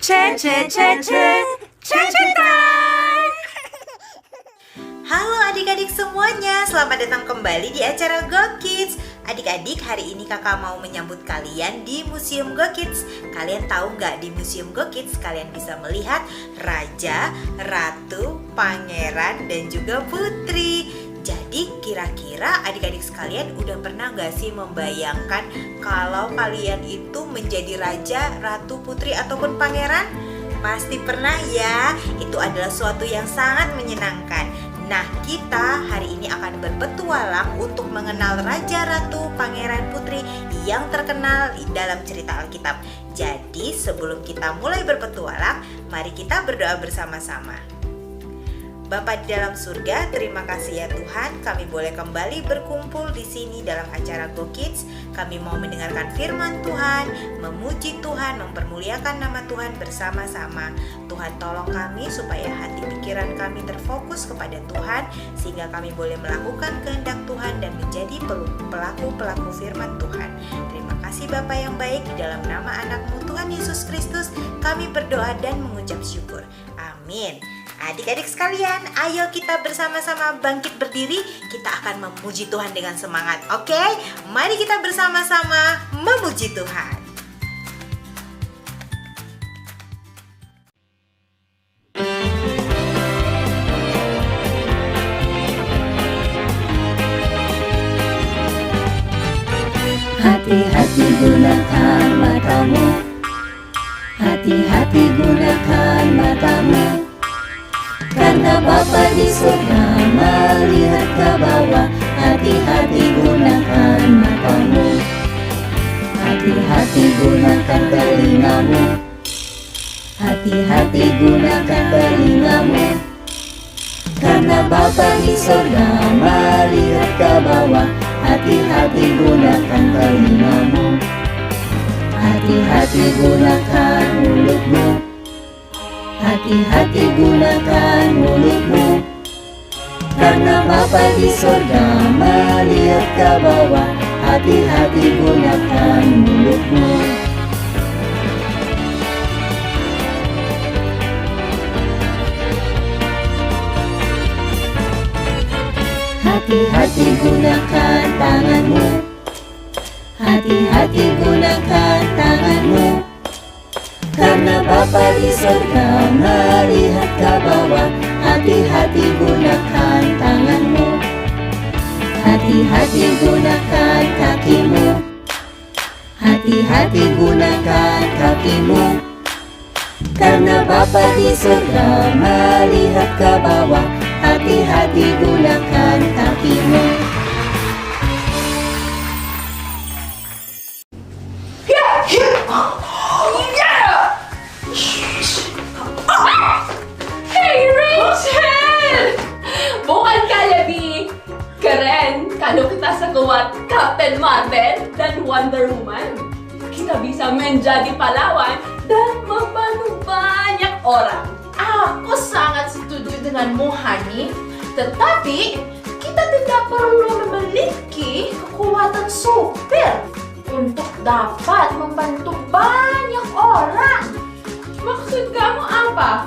Cerita. Halo adik-adik semuanya, selamat datang kembali di acara Go Kids. Adik-adik, hari ini kakak mau menyambut kalian di Museum Go Kids. Kalian tahu nggak, di Museum Go Kids kalian bisa melihat raja, ratu, pangeran, dan juga putri. Jadi kira-kira adik-adik sekalian udah pernah gak sih membayangkan kalau kalian itu menjadi raja, ratu, putri, ataupun pangeran? Pasti pernah ya, itu adalah suatu yang sangat menyenangkan. Nah, kita hari ini akan berpetualang untuk mengenal raja, ratu, pangeran, putri yang terkenal dalam cerita Alkitab. Jadi sebelum kita mulai berpetualang, mari kita berdoa bersama-sama. Bapa di dalam surga, terima kasih ya Tuhan, kami boleh kembali berkumpul di sini dalam acara Go Kids. Kami mau mendengarkan firman Tuhan, memuji Tuhan, mempermuliakan nama Tuhan bersama-sama. Tuhan tolong kami supaya hati pikiran kami terfokus kepada Tuhan, sehingga kami boleh melakukan kehendak Tuhan dan menjadi pelaku-pelaku firman Tuhan. Terima kasih Bapa yang baik, di dalam nama anak-Mu Tuhan Yesus Kristus, kami berdoa dan mengucap syukur. Amin. Adik-adik sekalian, ayo kita bersama-sama bangkit berdiri. Kita akan memuji Tuhan dengan semangat. Oke? Mari kita bersama-sama memuji Tuhan. Hati-hati gunakan matamu, hati-hati gunakan matamu, karena Bapa di surga melihat ke bawah. Hati-hati gunakan matamu, hati-hati gunakan telingamu, hati-hati gunakan telingamu, karena Bapa di surga melihat ke bawah. Hati-hati gunakan telingamu, hati-hati gunakan mulutmu, hati-hati gunakan mulutmu, karena Bapa di surga melihat ke bawah. Hati-hati gunakan mulutmu. Hati-hati gunakan tanganmu, hati-hati gunakan tanganmu, karena Bapa di surga melihat ke bawah. Hati-hati gunakan tanganmu, hati-hati gunakan kakimu, hati-hati gunakan kakimu, karena Bapa di surga melihat ke bawah. Hati-hati gunakan kakimu. Hey Rachel! Bukan ka lebih keren kalau kita sekuat Captain Marvel dan Wonder Woman. Kita bisa menjadi pahlawan dan membantu banyak orang. Aku sangat setuju denganmu, Hani. Tetapi kita tidak perlu memiliki kekuatan super untuk dapat membantu banyak orang. Maksud kamu apa?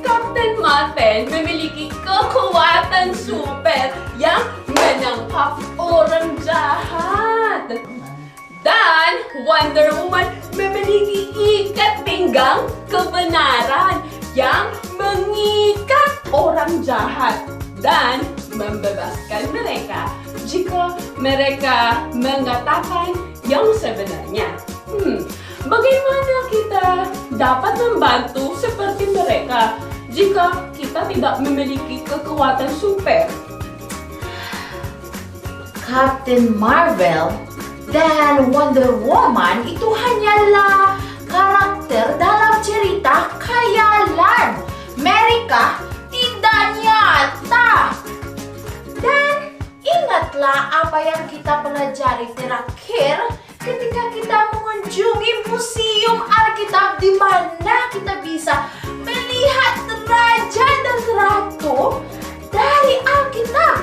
Captain Marvel memiliki kekuatan super yang menangkap orang jahat. Dan Wonder Woman memiliki ikat pinggang kebenaran yang mengikat orang jahat dan membebaskan mereka jika mereka mengatakan yang sebenarnya. Bagaimana kita dapat membantu seperti mereka jika kita tidak memiliki kekuatan super? Captain Marvel dan Wonder Woman itu hanyalah karakter dalam cerita khayalan. Mereka tidak nyata. Dan ingatlah apa yang kita pelajari terakhir ketika kita mengunjungi Museum Alkitab, di mana kita bisa melihat raja dan ratu dari Alkitab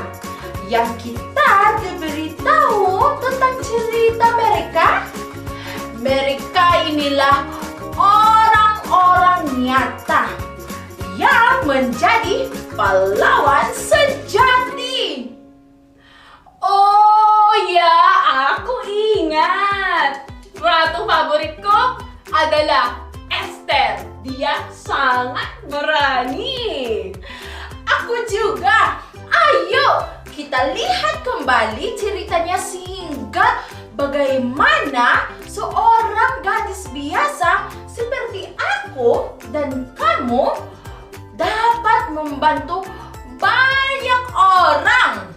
yang kita diberitahu tentang cerita mereka. Mereka inilah orang-orang menjadi pahlawan sejati. Oh ya, aku ingat. Ratu favoritku adalah Esther. Dia sangat berani. Aku juga. Ayo, kita lihat kembali ceritanya sehingga bagaimana seorang gadis biasa seperti aku dan kamu dapat membantu banyak orang.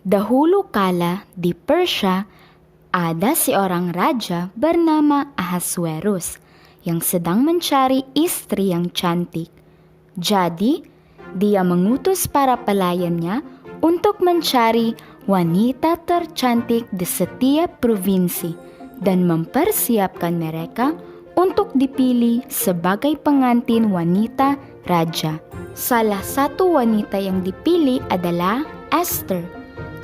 Dahulu kala di Persia, ada seorang raja bernama Ahasuerus yang sedang mencari istri yang cantik. Jadi, dia mengutus para pelayannya untuk mencari wanita tercantik di setiap provinsi dan mempersiapkan mereka untuk dipilih sebagai pengantin wanita raja. Salah satu wanita yang dipilih adalah Esther,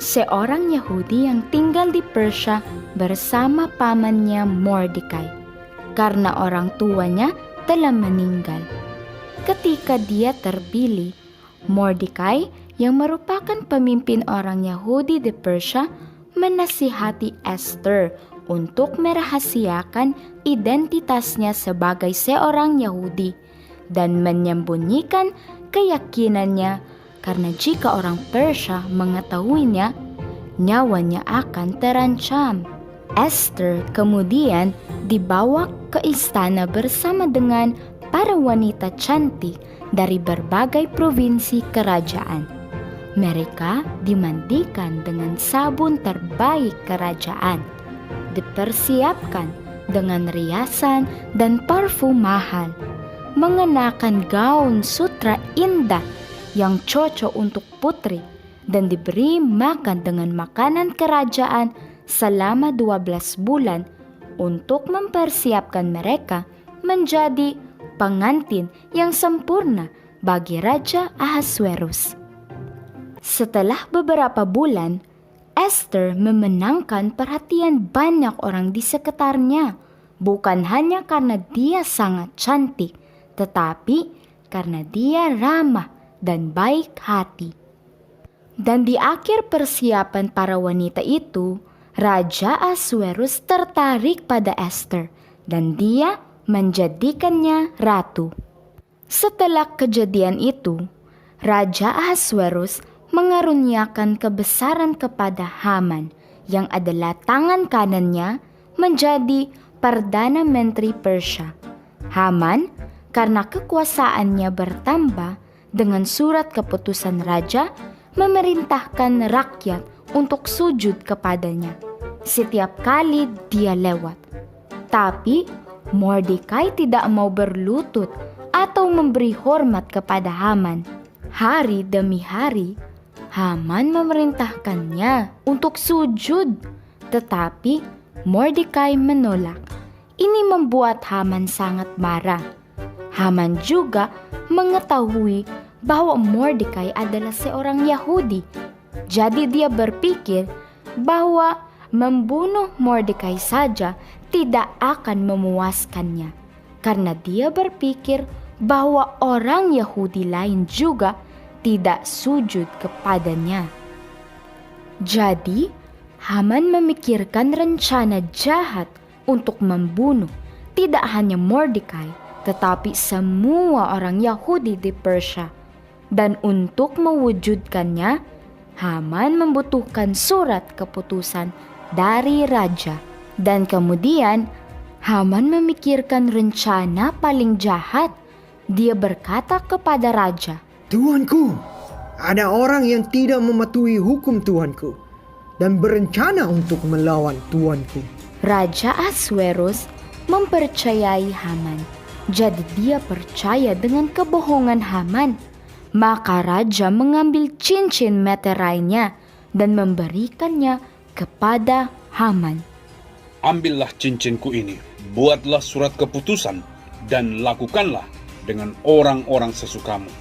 seorang Yahudi yang tinggal di Persia bersama pamannya Mordekai, karena orang tuanya telah meninggal. Ketika dia terpilih, Mordekai yang merupakan pemimpin orang Yahudi di Persia menasihati Esther untuk merahasiakan identitasnya sebagai seorang Yahudi dan menyembunyikan keyakinannya, karena jika orang Persia mengetahuinya, nyawanya akan terancam. Esther kemudian dibawa ke istana bersama dengan para wanita cantik dari berbagai provinsi kerajaan. Mereka dimandikan dengan sabun terbaik kerajaan, dipersiapkan dengan riasan dan parfum mahal, mengenakan gaun sutra indah yang cocok untuk putri, dan diberi makan dengan makanan kerajaan selama 12 bulan untuk mempersiapkan mereka menjadi pengantin yang sempurna bagi Raja Ahasuerus. Setelah beberapa bulan, Esther memenangkan perhatian banyak orang di sekitarnya, bukan hanya karena dia sangat cantik, tetapi karena dia ramah dan baik hati. Dan di akhir persiapan para wanita itu, Raja Ahasuerus tertarik pada Esther dan dia menjadikannya ratu. Setelah kejadian itu, Raja Ahasuerus mengaruniakan kebesaran kepada Haman yang adalah tangan kanannya menjadi Perdana Menteri Persia. Haman, karena kekuasaannya bertambah, dengan surat keputusan raja memerintahkan rakyat untuk sujud kepadanya setiap kali dia lewat. Tapi Mordekai tidak mau berlutut atau memberi hormat kepada Haman. Hari demi hari, Haman memerintahkannya untuk sujud, tetapi Mordekai menolak. Ini membuat Haman sangat marah. Haman juga mengetahui bahwa Mordekai adalah seorang Yahudi. Jadi dia berpikir bahwa membunuh Mordekai saja tidak akan memuaskannya, karena dia berpikir bahwa orang Yahudi lain juga tidak sujud kepadanya. Jadi Haman memikirkan rencana jahat untuk membunuh tidak hanya Mordekai, tetapi semua orang Yahudi di Persia. Dan untuk mewujudkannya, Haman membutuhkan surat keputusan dari raja. Dan kemudian, Haman memikirkan rencana paling jahat. Dia berkata kepada raja, "Tuanku, ada orang yang tidak mematuhi hukum tuanku dan berencana untuk melawan tuanku." Raja Ahasuerus mempercayai Haman. Jadi dia percaya dengan kebohongan Haman. Maka raja mengambil cincin meterainya dan memberikannya kepada Haman. "Ambillah cincinku ini, buatlah surat keputusan, dan lakukanlah dengan orang-orang sesukamu."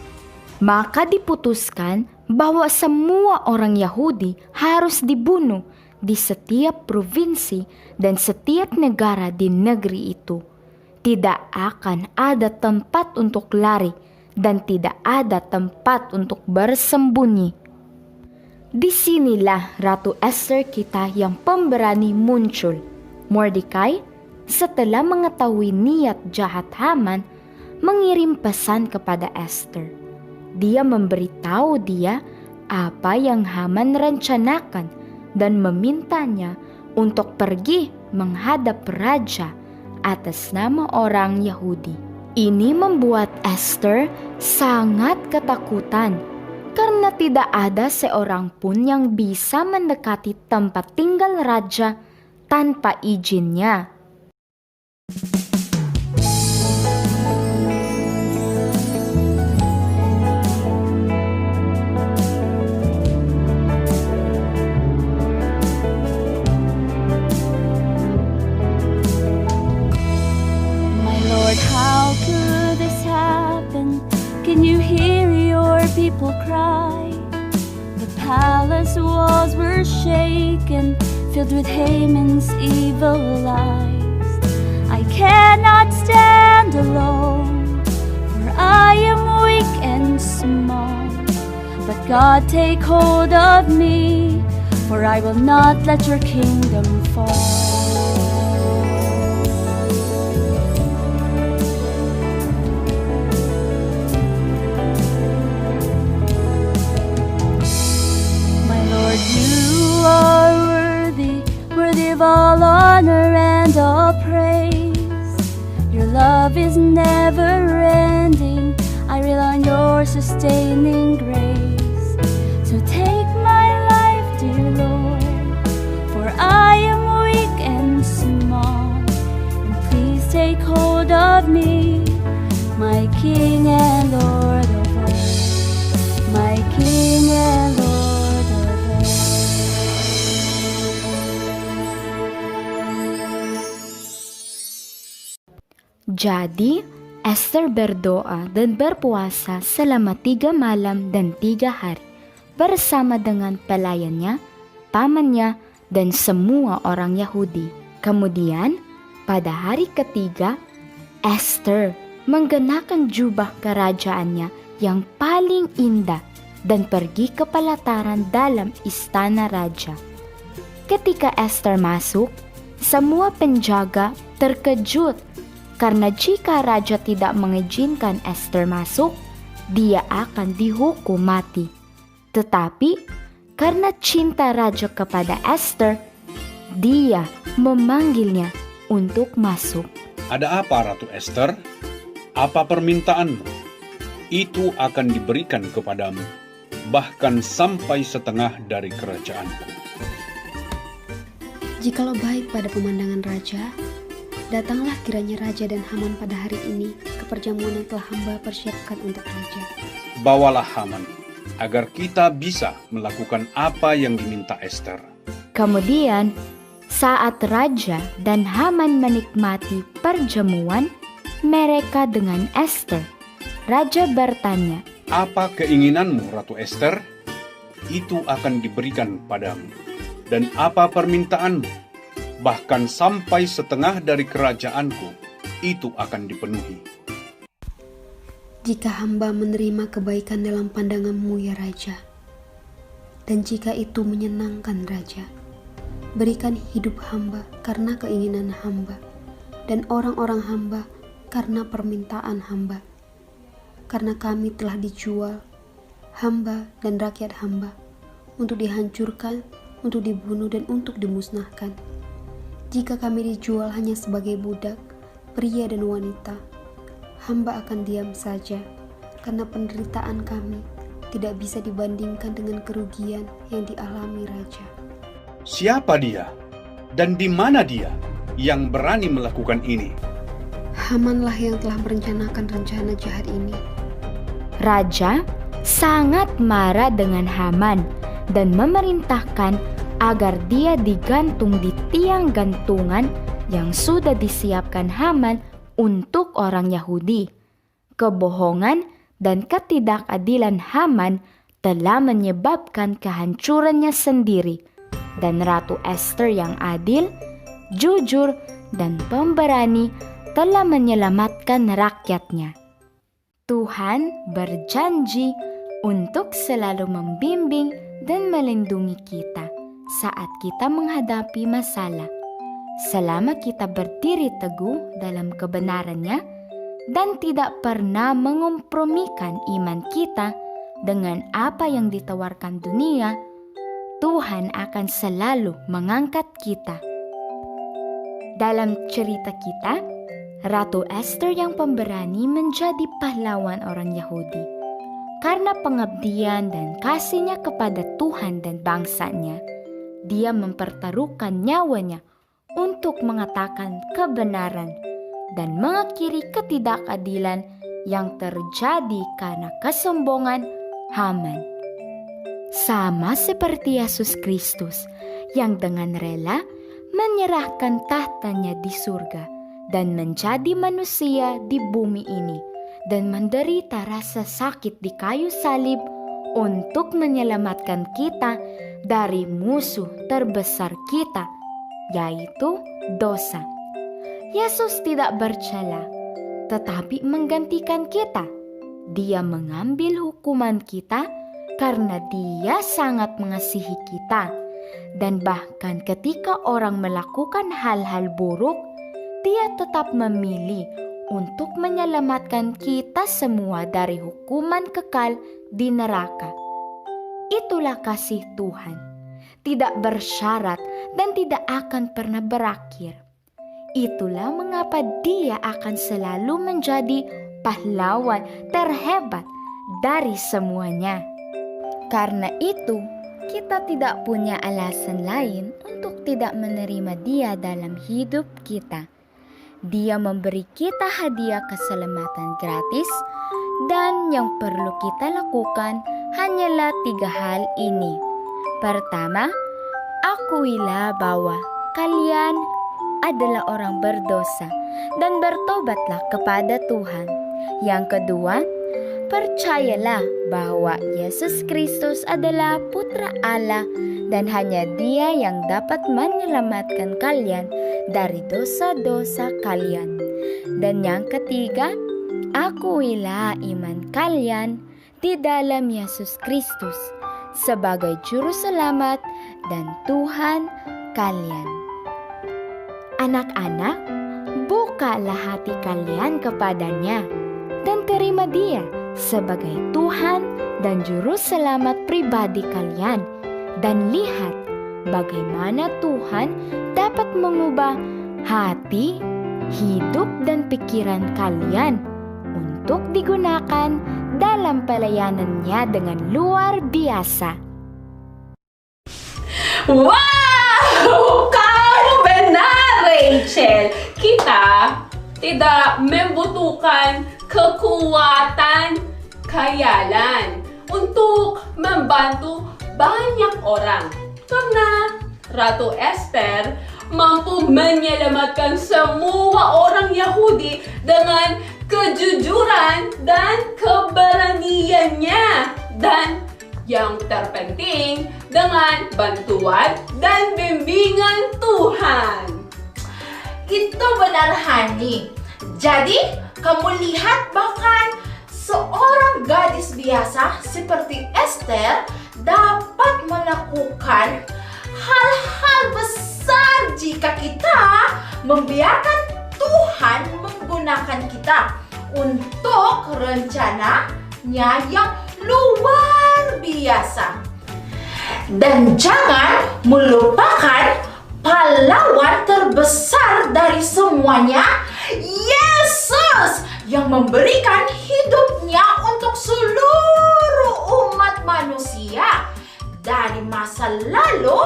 Maka diputuskan bahwa semua orang Yahudi harus dibunuh di setiap provinsi dan setiap negara di negeri itu. Tidak akan ada tempat untuk lari dan tidak ada tempat untuk bersembunyi. Disinilah Ratu Esther kita yang pemberani muncul. Mordekai, setelah mengetahui niat jahat Haman, mengirim pesan kepada Esther. Dia memberitahu dia apa yang Haman rencanakan dan memintanya untuk pergi menghadap raja atas nama orang Yahudi. Ini membuat Esther sangat ketakutan karena tidak ada seorang pun yang bisa mendekati tempat tinggal raja tanpa izinnya. How could this happen? Can you hear your people cry? The palace walls were shaken, filled with Haman's evil lies. I cannot stand alone, for I am weak and small. But God, take hold of me, for I will not let your kingdom fall. You are worthy of all honor and all praise. Your love is never ending. I rely on your sustaining grace. So take my life, dear Lord, for I am weak and small. And please take hold of me, my King and Lord of all, my King and Lord. Jadi, Esther berdoa dan berpuasa selama 3 malam dan 3 hari bersama dengan pelayannya, pamannya, dan semua orang Yahudi. Kemudian, pada hari ketiga, Esther mengenakan jubah kerajaannya yang paling indah dan pergi ke pelataran dalam istana raja. Ketika Esther masuk, semua penjaga terkejut karena jika raja tidak mengizinkan Esther masuk, dia akan dihukum mati. Tetapi karena cinta raja kepada Esther, dia memanggilnya untuk masuk. Ada apa, Ratu Esther? Apa permintaanmu? Itu akan diberikan kepadamu, bahkan sampai setengah dari kerajaanku. Jikalau baik pada pemandangan raja, datanglah kiranya raja dan Haman pada hari ini ke perjamuan yang telah hamba persiapkan untuk raja. Bawalah Haman, agar kita bisa melakukan apa yang diminta Esther. Kemudian, saat raja dan Haman menikmati perjamuan mereka dengan Esther, raja bertanya, Apa keinginanmu, Ratu Esther? Itu akan diberikan padamu. Dan apa permintaanmu? Bahkan sampai setengah dari kerajaanku, itu akan dipenuhi. Jika hamba menerima kebaikan dalam pandanganmu ya Raja, dan jika itu menyenangkan Raja, berikan hidup hamba karena keinginan hamba, dan orang-orang hamba karena permintaan hamba. Karena kami telah dijual, hamba dan rakyat hamba, untuk dihancurkan, untuk dibunuh dan untuk dimusnahkan. Jika kami dijual hanya sebagai budak, pria dan wanita, hamba akan diam saja, karena penderitaan kami tidak bisa dibandingkan dengan kerugian yang dialami raja. Siapa dia? Dan di mana dia yang berani melakukan ini? Hamanlah yang telah merencanakan rencana jahat ini. Raja sangat marah dengan Haman dan memerintahkan agar dia digantung di tiang gantungan yang sudah disiapkan Haman untuk orang Yahudi. Kebohongan dan ketidakadilan Haman telah menyebabkan kehancurannya sendiri. Dan Ratu Esther yang adil, jujur, dan pemberani telah menyelamatkan rakyatnya. Tuhan berjanji untuk selalu membimbing dan melindungi kita saat kita menghadapi masalah, selama kita berdiri teguh dalam kebenarannya dan tidak pernah mengompromikan iman kita dengan apa yang ditawarkan dunia. Tuhan akan selalu mengangkat kita. Dalam cerita kita, Ratu Esther yang pemberani menjadi pahlawan orang Yahudi. Karena pengabdian dan kasihnya kepada Tuhan dan bangsanya, dia mempertaruhkan nyawanya untuk mengatakan kebenaran dan mengakhiri ketidakadilan yang terjadi karena kesombongan Haman. Sama seperti Yesus Kristus yang dengan rela menyerahkan tahtanya di surga dan menjadi manusia di bumi ini dan menderita rasa sakit di kayu salib untuk menyelamatkan kita dari musuh terbesar kita, yaitu dosa. Yesus tidak bercela, tetapi menggantikan kita. Dia mengambil hukuman kita karena Dia sangat mengasihi kita. Dan bahkan ketika orang melakukan hal-hal buruk, Dia tetap memilih untuk menyelamatkan kita semua dari hukuman kekal di neraka. Itulah kasih Tuhan, tidak bersyarat dan tidak akan pernah berakhir. Itulah mengapa Dia akan selalu menjadi pahlawan terhebat dari semuanya. Karena itu, kita tidak punya alasan lain untuk tidak menerima Dia dalam hidup kita. Dia memberi kita hadiah keselamatan gratis, dan yang perlu kita lakukan hanyalah 3 hal ini. Pertama, akuilah bahwa kalian adalah orang berdosa dan bertobatlah kepada Tuhan. Yang kedua, percayalah bahwa Yesus Kristus adalah Putra Allah dan hanya Dia yang dapat menyelamatkan kalian dari dosa-dosa kalian. Dan yang ketiga, akuilah iman kalian di dalam Yesus Kristus sebagai juru selamat dan Tuhan kalian. Anak-anak, bukalah hati kalian kepadanya dan terima Dia sebagai Tuhan dan juru selamat pribadi kalian, dan lihat bagaimana Tuhan dapat mengubah hati, hidup, dan pikiran kalian untuk digunakan dalam pelayanannya dengan luar biasa. Wow! Kamu benar, Rachel! Kita tidak membutuhkan kekuatan, khayalan untuk membantu banyak orang. Karena Ratu Esther mampu menyelamatkan semua orang Yahudi dengan kejujuran dan keberaniannya. Dan yang terpenting, dengan bantuan dan bimbingan Tuhan. Itu benar, Hani. Jadi, kamu lihat bahkan seorang gadis biasa seperti Esther dapat melakukan hal-hal besar jika kita membiarkan Tuhan menggunakan kita untuk rencananya yang luar biasa. Dan jangan melupakan pahlawan terbesar dari semuanya, Yesus, yang memberikan hidupnya untuk seluruh umat manusia dari masa lalu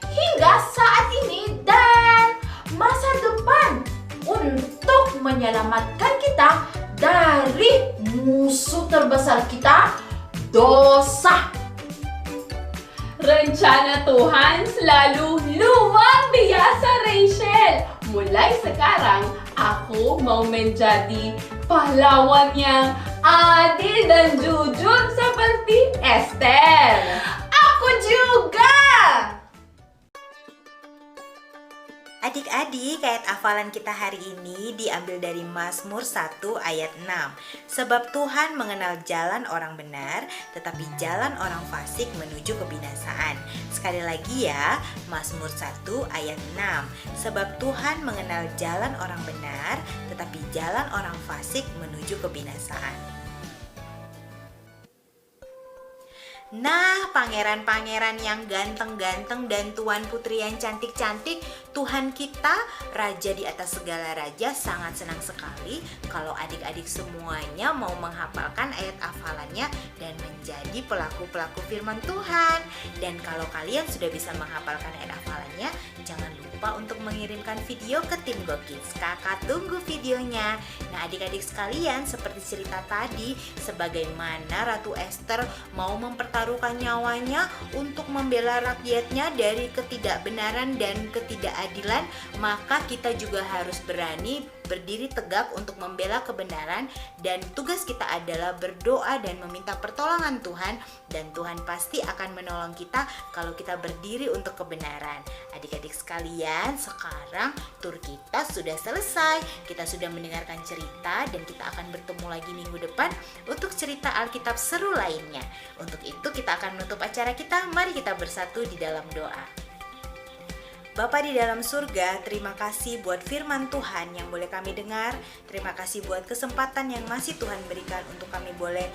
hingga saat ini dan masa depan untuk menyelamatkan kita dari musuh terbesar kita, dosa. Rencana Tuhan selalu luar biasa, Rachel. Mulai sekarang, aku mau menjadi pahlawan yang adil dan jujur seperti Esther. Aku juga. Adik-adik, ayat hafalan kita hari ini diambil dari Mazmur 1 ayat 6. Sebab Tuhan mengenal jalan orang benar, tetapi jalan orang fasik menuju kebinasaan. Sekali lagi ya, Mazmur 1 ayat 6. Sebab Tuhan mengenal jalan orang benar, tetapi jalan orang fasik menuju kebinasaan. Nah, pangeran-pangeran yang ganteng-ganteng dan tuan putri yang cantik-cantik, Tuhan kita, Raja di atas segala raja, sangat senang sekali kalau adik-adik semuanya mau menghafalkan ayat hafalannya dan menjadi pelaku-pelaku firman Tuhan. Dan kalau kalian sudah bisa menghafalkan ayat hafalannya, jangan lupa untuk mengirimkan video ke tim GoKids. Kakak tunggu videonya. Nah, adik-adik sekalian, seperti cerita tadi, sebagaimana Ratu Esther mau mempertaruhkan nyawanya untuk membela rakyatnya dari ketidakbenaran dan ketidakadilan, maka kita juga harus berani berdiri tegak untuk membela kebenaran, dan tugas kita adalah berdoa dan meminta pertolongan Tuhan, dan Tuhan pasti akan menolong kita kalau kita berdiri untuk kebenaran. Adik-adik sekalian, sekarang tur kita sudah selesai. Kita sudah mendengarkan cerita dan kita akan bertemu lagi minggu depan untuk cerita Alkitab seru lainnya. Untuk itu kita akan menutup acara kita. Mari kita bersatu di dalam doa. Bapa di dalam surga, terima kasih buat firman Tuhan yang boleh kami dengar. Terima kasih buat kesempatan yang masih Tuhan berikan untuk kami boleh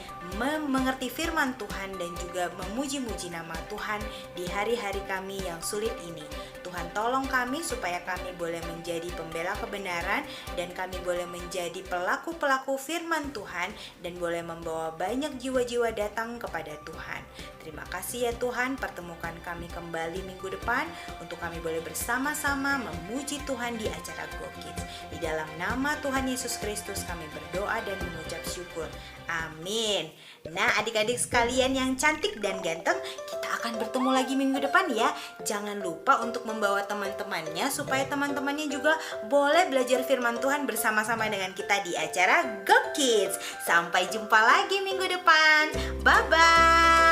mengerti firman Tuhan dan juga memuji-muji nama Tuhan di hari-hari kami yang sulit ini. Tuhan tolong kami supaya kami boleh menjadi pembela kebenaran dan kami boleh menjadi pelaku-pelaku firman Tuhan dan boleh membawa banyak jiwa-jiwa datang kepada Tuhan. Terima kasih ya Tuhan, pertemukan kami kembali minggu depan untuk kami boleh bersama-sama memuji Tuhan di acara GoKids. Di dalam nama Tuhan Yesus Kristus kami berdoa dan mengucap syukur. Amin. Nah, adik-adik sekalian yang cantik dan ganteng, kita akan bertemu lagi minggu depan ya. Jangan lupa untuk membawa teman-temannya supaya teman-temannya juga boleh belajar firman Tuhan bersama-sama dengan kita di acara GoKids. Sampai jumpa lagi minggu depan. Bye-bye.